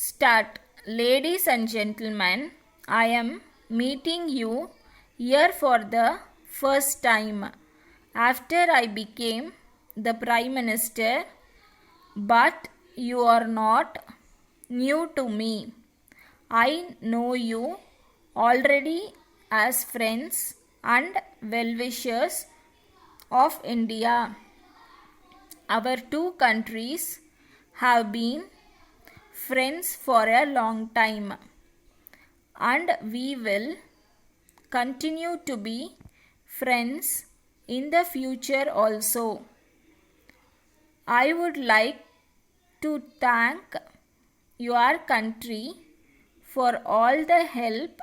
Start. Ladies and gentlemen, I am meeting you here for the first time after I became the Prime Minister, but you are not new to me. I know you already as friends and well-wishers of India. Our two countries have been friends for a long time, and we will continue to be friends in the future also. I would like to thank your country for all the help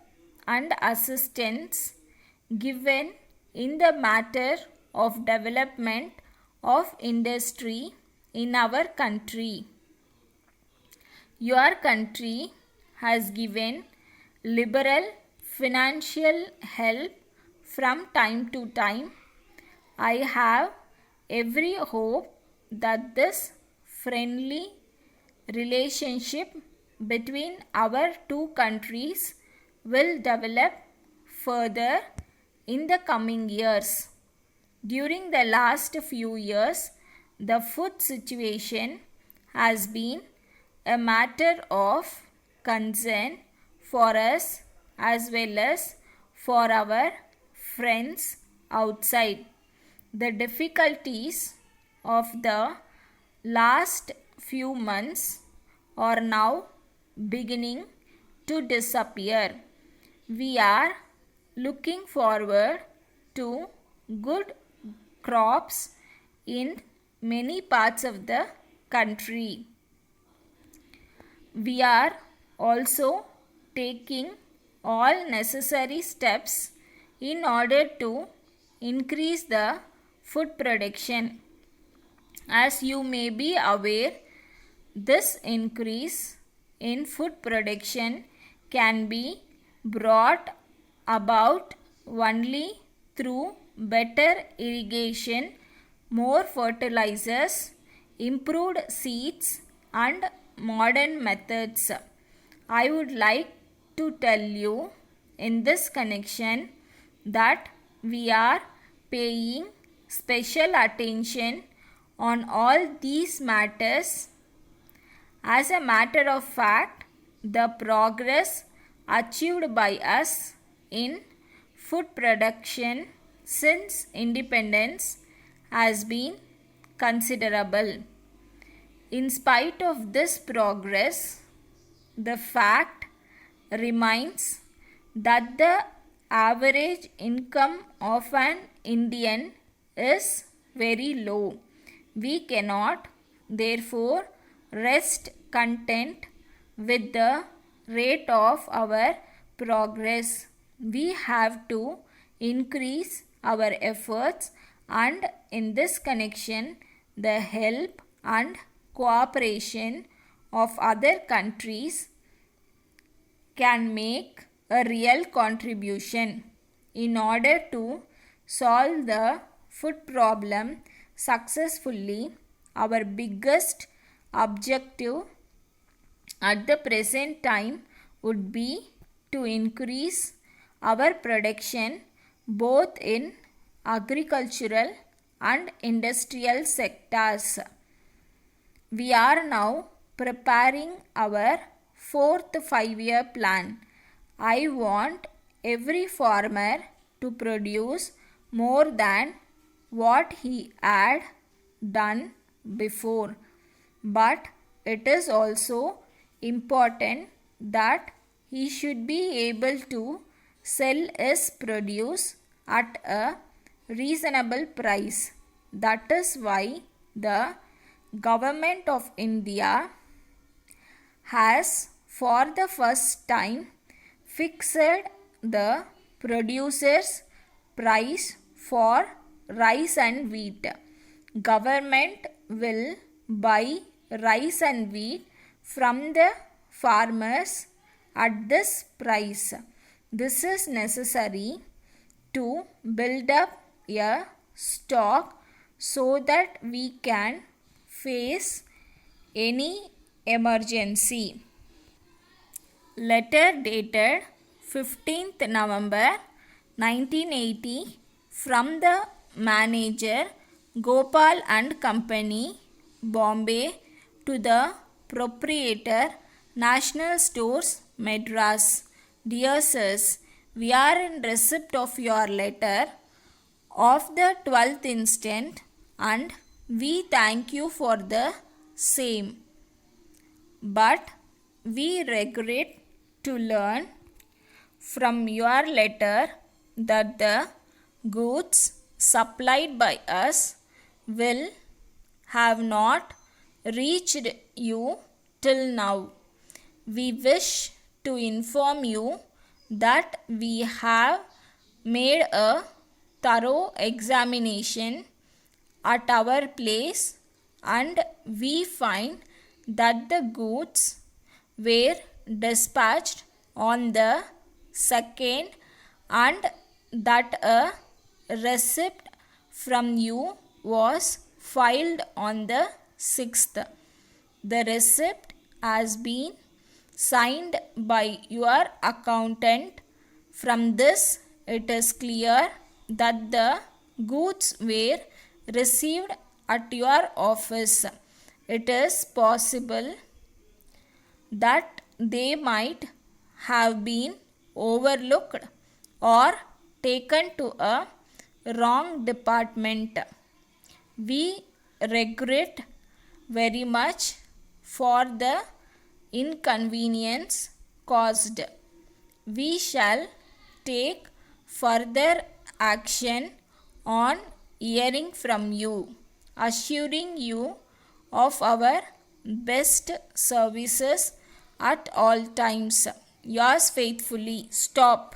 and assistance given in the matter of development of industry in our country. Your country has given liberal financial help from time to time. I have every hope that this friendly relationship between our two countries will develop further in the coming years. During the last few years, the food situation has been a matter of concern for us as well as for our friends outside. The difficulties of the last few months are now beginning to disappear. We are looking forward to good crops in many parts of the country. We are also taking all necessary steps in order to increase the food production. As you may be aware, this increase in food production can be brought about only through better irrigation, more fertilizers, improved seeds, and modern methods. I would like to tell you in this connection that we are paying special attention on all these matters. As a matter of fact, the progress achieved by us in food production since independence has been considerable. In spite of this progress, the fact remains that the average income of an Indian is very low. We cannot, therefore, rest content with the rate of our progress. We have to increase our efforts, and in this connection, the help and cooperation of other countries can make a real contribution. In order to solve the food problem successfully, our biggest objective at the present time would be to increase our production both in agricultural and industrial sectors. We are now preparing our fourth 5-year plan. I want every farmer to produce more than what he had done before. But it is also important that he should be able to sell his produce at a reasonable price. That is why the Government of India has for the first time fixed the producer's price for rice and wheat. Government will buy rice and wheat from the farmers at this price. This is necessary to build up a stock so that we can face any emergency. Letter dated 15th November 1980 from the manager Gopal and Company, Bombay, to the proprietor, National Stores, Madras. Dear sirs, we are in receipt of your letter of the 12th instant and we thank you for the same. But we regret to learn from your letter that the goods supplied by us will have not reached you till now. We wish to inform you that we have made a thorough examination at our place and we find that the goods were dispatched on the 2nd and that a receipt from you was filed on the 6th. The receipt has been signed by your accountant. From this, it is clear that the goods were received at your office. It is possible that they might have been overlooked or taken to a wrong department. We regret very much for the inconvenience caused. We shall take further action on hearing from you, assuring you of our best services at all times. Yours faithfully. Stop.